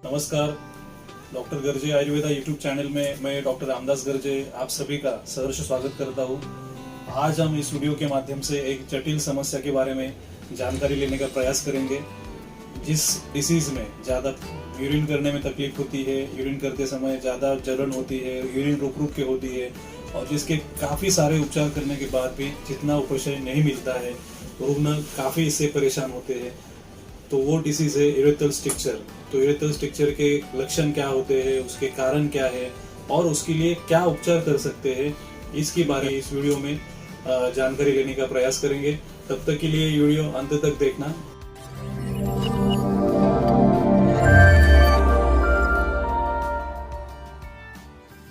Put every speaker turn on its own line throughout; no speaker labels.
नमस्कार। Doctor Garje Ayurveda YouTube channel में मैं डॉक्टर रामदास गर्जे आप सभी का सहर्ष स्वागत करता हूँ। आज हम इस वीडियो के माध्यम से एक जटिल समस्या के बारे में जानकारी लेने का प्रयास करेंगे। जिस डिसीज में ज़्यादा यूरिन करने में तकलीफ होती है, यूरिन करते समय ज़्यादा जलन होती है, यूरिन रुक रुक के होती है और जिसके काफ़ी सारे उपचार करने के बाद भी जितना उपशय नहीं मिलता है, रुग्ण काफ़ी इससे परेशान होते हैं, तो वो डिसीज है यूरेथ्रल स्ट्रिक्चर। तो यूरेथ्रल स्ट्रिक्चर के लक्षण क्या होते हैं, उसके कारण क्या है और उसके लिए क्या उपचार कर सकते हैं, इसके बारे में इस वीडियो में जानकारी लेने का प्रयास करेंगे। तब तक के लिए वीडियो अंत तक देखना।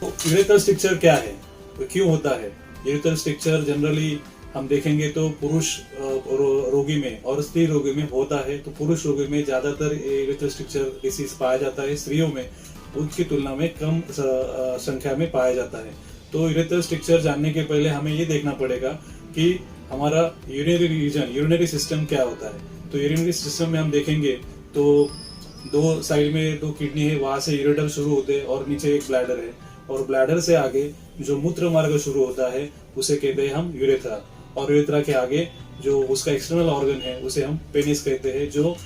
तो यूरेथ्रल स्ट्रिक्चर क्या है, तो क्यों होता है? यूरेथ्रल स्ट्रिक्चर जनरली हम देखेंगे तो पुरुष रोगी में और स्त्री रोगी में होता है। तो पुरुष रोगी में ज्यादातर यूरेथ्रल स्ट्रिक्चर डिसीज पाया जाता है, स्त्रियों में उनकी तुलना में कम संख्या में पाया जाता है। तो यूरेथ्रल स्ट्रिक्चर जानने के पहले हमें ये देखना पड़ेगा कि हमारा यूरिनरी रीजन, यूरिनरी सिस्टम क्या होता है। तो यूरिनरी सिस्टम में हम देखेंगे तो दो साइड में दो किडनी है, वहां से यूरेटर शुरू होते हैं और नीचे एक ब्लैडर है और ब्लैडर से आगे जो मूत्र मार्ग शुरू होता है उसे कहते हैं हम यूरेथ्रा। और यूरेथ्रा के आगे जो उसका एक्सटर्नल ऑर्गन है उसे हम पेनिस कहते हैं। जो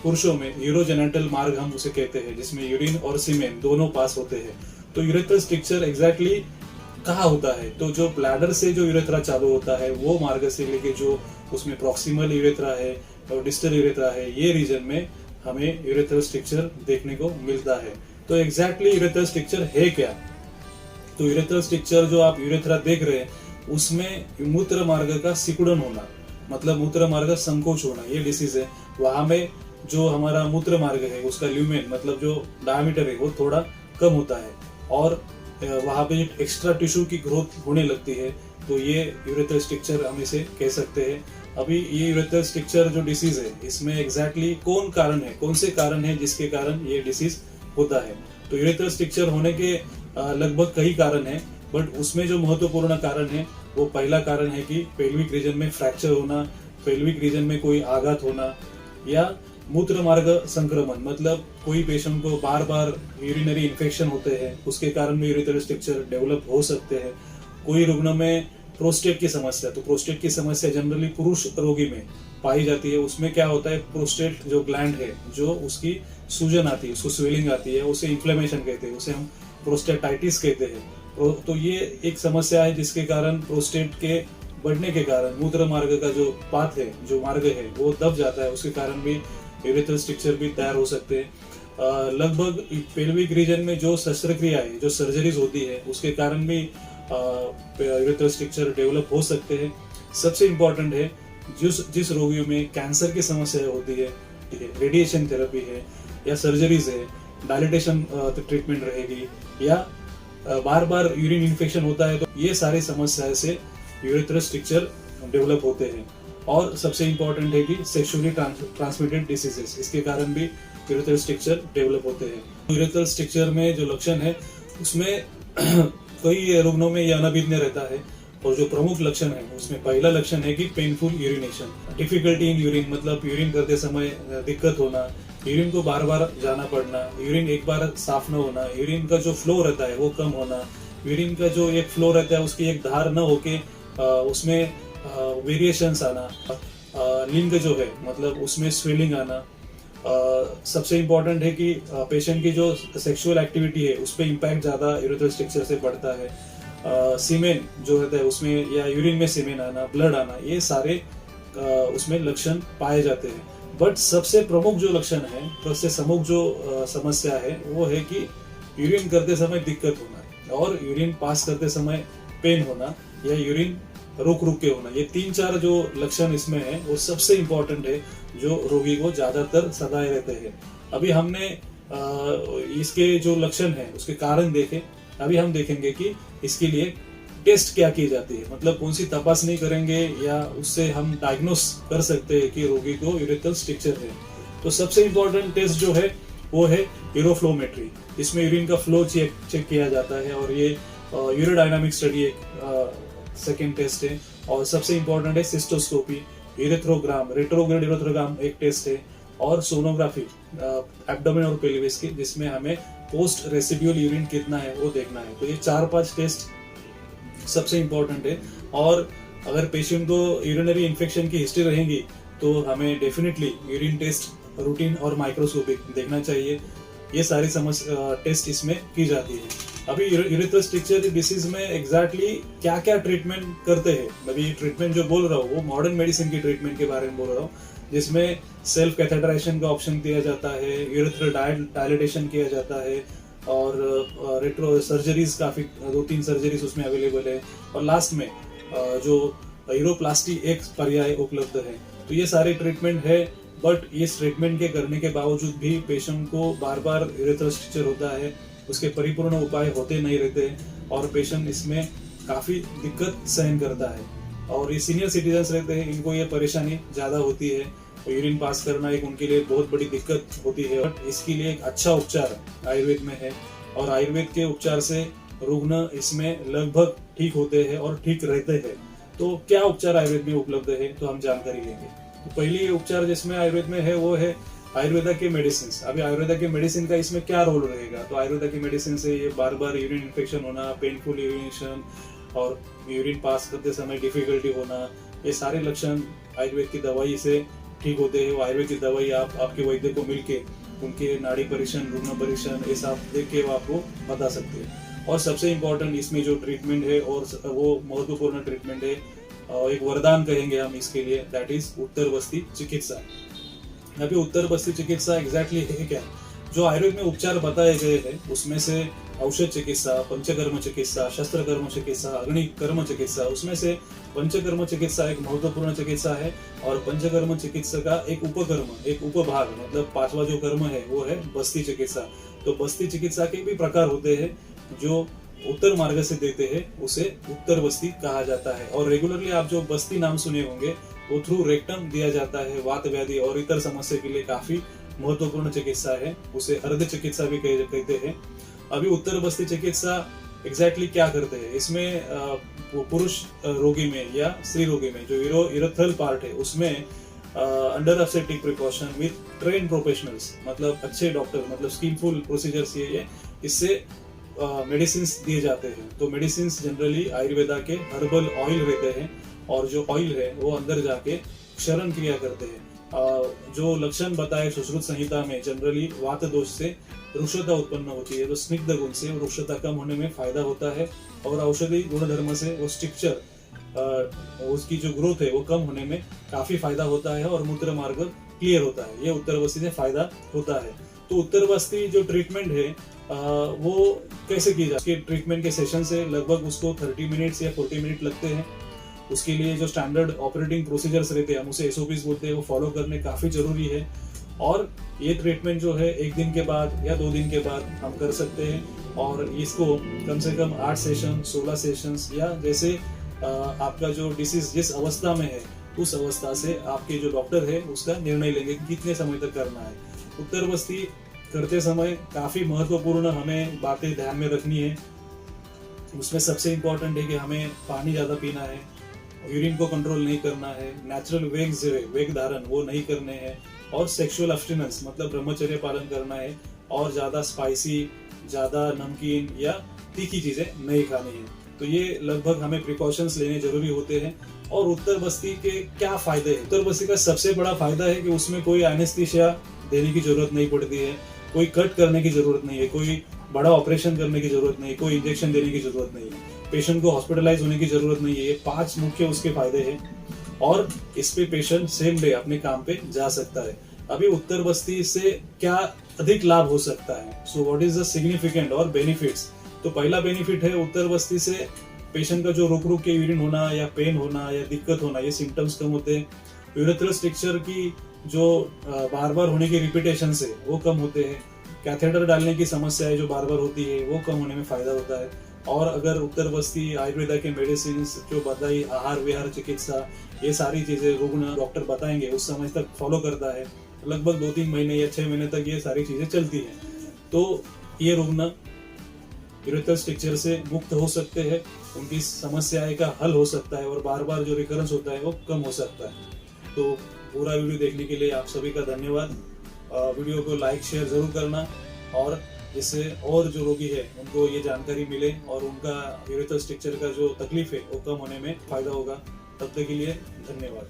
पुरुषों में यूरोजेनिटल मार्ग हम उसे कहते हैं, जिसमें यूरिन और सीमेन दोनों पास होते हैं। तो यूरेथ्रल स्ट्रिक्चर एग्जैक्टली कहाँ होता है? तो जो ब्लैडर से जो यूरेथ्रा चालू होता है वो मार्ग से लेके जो उसमें प्रॉक्सिमल यूरेथ्रा है और डिस्टल यूरेथ्रा है, ये रीजन में हमें यूरेथ्रल स्ट्रिक्चर देखने को मिलता है। तो एग्जैक्टली यूरेथ्रल स्ट्रिक्चर है क्या? तो यूरेथ्रल स्ट्रिक्चर जो आप यूरेथ्रा देख रहे हैं उसमें मूत्र मार्ग का सिकुड़न होना, मतलब मूत्र मार्ग संकोच होना, ये डिसीज है। वहां में जो हमारा मूत्र मार्ग है उसका ल्यूमेन मतलब जो डायमीटर है वो थोड़ा कम होता है और वहां पे एक्स्ट्रा टिश्यू की ग्रोथ होने लगती है। तो ये यूरेथ्रल स्ट्रिक्चर हम इसे कह सकते हैं। अभी ये यूरेथ्रल स्ट्रिक्चर जो डिसीज है इसमें एग्जैक्टली कौन कारण है, कौन से कारण है जिसके कारण ये डिसीज होता है? तो यूरेथ्रल स्ट्रिक्चर होने के लगभग कई कारण है, बट उसमें जो महत्वपूर्ण कारण है वो पहला कारण है कि पेल्विक रीजन में फ्रैक्चर होना, पेल्विक रीजन में कोई आघात होना या मूत्र मार्ग संक्रमण, मतलब कोई पेशेंट को बार बार यूरिनरी इन्फेक्शन होते हैं, उसके कारण भी यूरेथ्रल स्ट्रिक्चर डेवलप हो सकते हैं। कोई रुग्ण में प्रोस्टेट की समस्या, तो प्रोस्टेट की समस्या जनरली पुरुष रोगी में पाई जाती है। उसमें क्या होता है, प्रोस्टेट जो ग्लैंड है जो उसकी सूजन आती है, उसको स्वेलिंग आती है, उसे इन्फ्लेमेशन कहते हैं, उसे हम प्रोस्टेटाइटिस कहते हैं। तो ये एक समस्या है जिसके कारण प्रोस्टेट के बढ़ने के कारण मूत्र मार्ग का जो पाथ है, जो मार्ग है वो दब जाता है, उसके कारण भी यूरेथ्रल स्ट्रिक्चर भी तैयार हो सकते हैं। लगभग पेल्विक रीजन में जो शस्त्रक्रिया है, जो सर्जरीज होती है, उसके कारण भी यूरेथ्रल स्ट्रिक्चर डेवलप हो सकते हैं। सबसे इम्पोर्टेंट है जिस रोगियों में कैंसर की समस्या होती है, रेडिएशन थेरेपी है या सर्जरीज है, डायलिटेशन ट्रीटमेंट रहेगी या बार बार यूरिन इन्फेक्शन होता है, तो ये सारी समस्याएं से यूरेथ्रल स्ट्रिक्चर डेवलप होते हैं। और सबसे इम्पोर्टेंट है कि सेक्सुअली ट्रांसमिटेड डिसीजेस, इसके कारण भी यूरेथ्रल स्ट्रिक्चर डेवलप होते हैं। यूरेथ्रल स्ट्रिक्चर में जो लक्षण है उसमें कई रुग्णों में यह अनभिज्ञ रहता है और जो प्रमुख लक्षण है उसमें पहला लक्षण है कि painful urination, difficulty in urine, मतलब यूरिन करते समय दिक्कत होना, यूरिन को बार बार जाना पड़ना, यूरिन एक बार साफ न होना, यूरिन का जो फ्लो रहता है वो कम होना, यूरिन का जो एक फ्लो रहता है उसकी एक धार न होके उसमें वेरिएशंस आना, लिंग जो है मतलब उसमें स्वेलिंग आना। सबसे इम्पोर्टेंट है कि पेशेंट की जो सेक्सुअल एक्टिविटी है उस पर इम्पैक्ट ज्यादा यूरेथ्रल स्ट्रिक्चर से पड़ता है। सीमेन जो रहता है उसमें या यूरिन में सीमेन आना, ब्लड आना, ये सारे उसमें लक्षण पाए जाते हैं। बट सबसे प्रमुख जो लक्षण है, सबसे प्रमुख जो समस्या है वो है कि यूरिन करते समय दिक्कत होना और यूरिन पास करते समय पेन होना या यूरिन रुक रुक के होना। ये 3-4 जो लक्षण इसमें है वो सबसे इम्पोर्टेंट है जो रोगी को ज्यादातर सताए रहते हैं। अभी हमने इसके जो लक्षण है उसके कारण देखे, अभी हम देखेंगे कि इसके लिए टेस्ट क्या की जाती है, मतलब कौन सी तपासनी करेंगे या उससे हम डायग्नोस कर सकते हैं कि रोगी को यूरेथ्रल स्ट्रिक्चर है। तो सबसे इम्पोर्टेंट टेस्ट जो है वो है यूरोफ्लोमेट्री। इसमें यूरिन का फ्लो चेक किया जाता है और ये यूरोडायनामिक स्टडी एक सेकेंड टेस्ट है। और सबसे इम्पोर्टेंट है सिस्टोस्कोपी, यूरेथ्रोग्राम, रेट्रोग्रेड यूरेथ्रोग्राम एक टेस्ट है। और सोनोग्राफी एब्डोमेन और पेल्विस की, जिसमें हमें पोस्ट रेसिड्यूअल यूरिन कितना है वो देखना है। तो ये 4-5 टेस्ट सबसे इम्पोर्टेंट है। और अगर पेशेंट को यूरिनरी इन्फेक्शन की हिस्ट्री रहेगी तो हमें डेफिनेटली यूरिन टेस्ट रूटीन और माइक्रोस्कोपिक देखना चाहिए। ये सारी टेस्ट इसमें की जाती है। अभी यूरेथ्रल स्ट्रक्चर डिसीज में एग्जैक्टली क्या क्या ट्रीटमेंट करते हैं, अभी ट्रीटमेंट जो बोल रहा हूँ वो मॉडर्न मेडिसिन की ट्रीटमेंट के बारे में बोल रहा हूँ, जिसमें सेल्फ कैथेटराइजेशन का ऑप्शन दिया जाता है, यूरेथ्रल डायलिटेशन किया जाता है, और रेट्रो सर्जरीज काफी 2-3 सर्जरीज उसमें अवेलेबल है, और लास्ट में जो यूरोप्लास्टी एक पर्याय उपलब्ध है। तो ये सारे ट्रीटमेंट है, बट इस ट्रीटमेंट के करने के बावजूद भी पेशेंट को बार बार यूरेथ्रल स्ट्रक्चर होता है, उसके परिपूर्ण उपाय होते नहीं रहते, और पेशेंट इसमें काफी दिक्कत सहन करता है। और ये सीनियर सिटीजन्स रहते हैं, इनको ये परेशानी ज्यादा होती है, यूरिन पास करना एक उनके लिए बहुत बड़ी दिक्कत होती है। बट इसके लिए एक अच्छा उपचार आयुर्वेद में है, और आयुर्वेद के उपचार से रुग्ण इसमें लगभग ठीक होते हैं और ठीक रहते हैं। तो क्या उपचार आयुर्वेद में उपलब्ध है, तो हम जानकारी लेंगे। तो पहली उपचार जिसमें आयुर्वेद में है वो है आयुर्वेदा के मेडिसिन। अभी आयुर्वेदा के मेडिसिन का इसमें क्या रोल रहेगा, तो आयुर्वेदा की मेडिसिन से ये बार बार यूरिन इन्फेक्शन होना, पेनफुल यूरिनेशन और यूरिन पास करते समय डिफिकल्टी होना, ये सारे लक्षण आयुर्वेद की दवाई से ठीक होते हैं। वो आयुर्वेद की दवाई आप आपके वैद्य को मिलके उनके नाड़ी परीक्षण, रुग्ण परीक्षण ये सब देख के वो आपको बता सकते हैं। और सबसे इम्पोर्टेंट इसमें जो ट्रीटमेंट है और वो महत्वपूर्ण ट्रीटमेंट है, एक वरदान कहेंगे हम इसके लिए, दैट इज उत्तर बस्ती चिकित्सा। अभी उत्तर बस्ती चिकित्सा एग्जैक्टली है क्या, जो आयुर्वेद में उपचार बताए गए हैं उसमें से औषध चिकित्सा, पंचकर्म चिकित्सा, शस्त्रकर्म चिकित्सा, अग्नि कर्म चिकित्सा, उसमें से पंचकर्म चिकित्सा एक महत्वपूर्ण चिकित्सा है, और पंचकर्म चिकित्सा का एक उपकर्म, एक उपभाग, मतलब 5वां जो कर्म है वो है बस्ती चिकित्सा। तो बस्ती चिकित्सा के भी प्रकार होते हैं, जो उत्तर मार्ग से देते हैं उसे उत्तर बस्ती कहा जाता है। और रेगुलरली आप जो बस्ती नाम सुने होंगे वो थ्रू रेक्टम दिया जाता है, वात व्याधि और इतर समस्या के लिए काफी महत्वपूर्ण चिकित्सा है, उसे अर्ध चिकित्सा भी कहते हैं। अभी उत्तर बस्ती चिकित्सा एग्जैक्टली क्या करते हैं, इसमें पुरुष रोगी में या स्त्री रोगी में जो यूरेथ्रल पार्ट है उसमें under obstetric precaution with train professionals, मतलब अच्छे डॉक्टर, मतलब स्किलफुल प्रोसीजर्स ये इससे मेडिसिन दिए जाते हैं। तो मेडिसिन जनरली आयुर्वेदा के हर्बल ऑयल रहते हैं, और जो ऑयल है वो अंदर जाके क्षरण क्रिया करते हैं। जो लक्षण बताए सुश्रुत संहिता में, जनरली वात दोष से रुक्षता उत्पन्न होती है, तो स्निग्ध गुण से रुक्षता कम होने में फायदा होता है, और औषधि गुणधर्म से वो स्ट्रक्चर उसकी जो ग्रोथ है वो कम होने में काफी फायदा होता है, और मूत्र मार्ग क्लियर होता है। ये उत्तर बस्ती से फायदा होता है। तो उत्तर बस्ती जो ट्रीटमेंट है वो कैसे की जाए, ट्रीटमेंट के सेशन से लगभग उसको 30 मिनट्स या 40 मिनट लगते हैं। उसके लिए जो स्टैंडर्ड ऑपरेटिंग प्रोसीजर्स रहते हैं, हम उसे SOPs बोलते हैं, वो फॉलो करने काफी जरूरी है। और ये ट्रीटमेंट जो है 1 दिन के बाद या 2 दिन के बाद हम कर सकते हैं, और इसको कम से कम 8 सेशन, 16 सेशंस, या जैसे आपका जो डिसीज जिस अवस्था में है उस अवस्था से आपके जो डॉक्टर है उसका निर्णय लेंगे कि कितने समय तक करना है। उत्तर बस्ती करते समय काफी महत्वपूर्ण हमें बातें ध्यान में रखनी है। उसमें सबसे इम्पोर्टेंट है कि हमें पानी ज्यादा पीना है, यूरिन को कंट्रोल नहीं करना है, नेचुरल वेग धारण वो नहीं करने हैं, और सेक्सुअल अब्स्टिनेंस मतलब ब्रह्मचर्य पालन करना है, और ज्यादा स्पाइसी, ज्यादा नमकीन या तीखी चीजें नहीं खानी है। तो ये लगभग हमें प्रिकॉशंस लेने जरूरी होते हैं। और उत्तर बस्ती के क्या फायदे हैं, उत्तर बस्ती का सबसे बड़ा फायदा है कि उसमें कोई एनेस्थीसिया देने की जरूरत नहीं पड़ती है, कोई कट करने की जरूरत नहीं है, कोई बड़ा ऑपरेशन करने की जरूरत नहीं है, कोई इंजेक्शन देने की जरूरत नहीं है, पेशेंट को हॉस्पिटलाइज होने की जरूरत नहीं है। ये 5 मुख्य उसके फायदे हैं, और इस पे पेशेंट सेम डे अपने काम पे जा सकता है। अभी उत्तर बस्ती से क्या अधिक लाभ हो सकता है, so what is the significant और बेनिफिट्स। तो पहला बेनिफिट है उत्तर बस्ती से पेशेंट का जो रुक के यूरिन होना या पेन होना या दिक्कत होना, ये सिम्टम्स कम होते हैं। यूरेथ्रल स्ट्रक्चर की जो बार बार होने की रिपीटेशन से वो कम होते हैं। कैथेटर डालने की समस्या है जो बार बार होती है वो कम होने में फायदा होता है। और अगर उत्तर बस्ती आयुर्वेदा के मेडिसिन जो बताई, आहार विहार चिकित्सा, ये सारी चीजें रुग्ण डॉक्टर बताएंगे उस समय तक फॉलो करता है, लगभग 2-3 महीने या 6 महीने तक ये सारी चीजें चलती हैं, तो ये रुग्ण यूरेथ्रल स्ट्रक्चर से मुक्त हो सकते हैं, उनकी समस्याएं का हल हो सकता है, और बार बार जो रिकरेंस होता है वो कम हो सकता है। तो पूरा वीडियो देखने के लिए आप सभी का धन्यवाद। वीडियो को लाइक शेयर जरूर करना, और जिससे और जो रोगी है उनको ये जानकारी मिले और उनका यूरेथ्रल स्ट्रक्चर का जो तकलीफ है वो कम होने में फायदा होगा। तब तक के लिए धन्यवाद।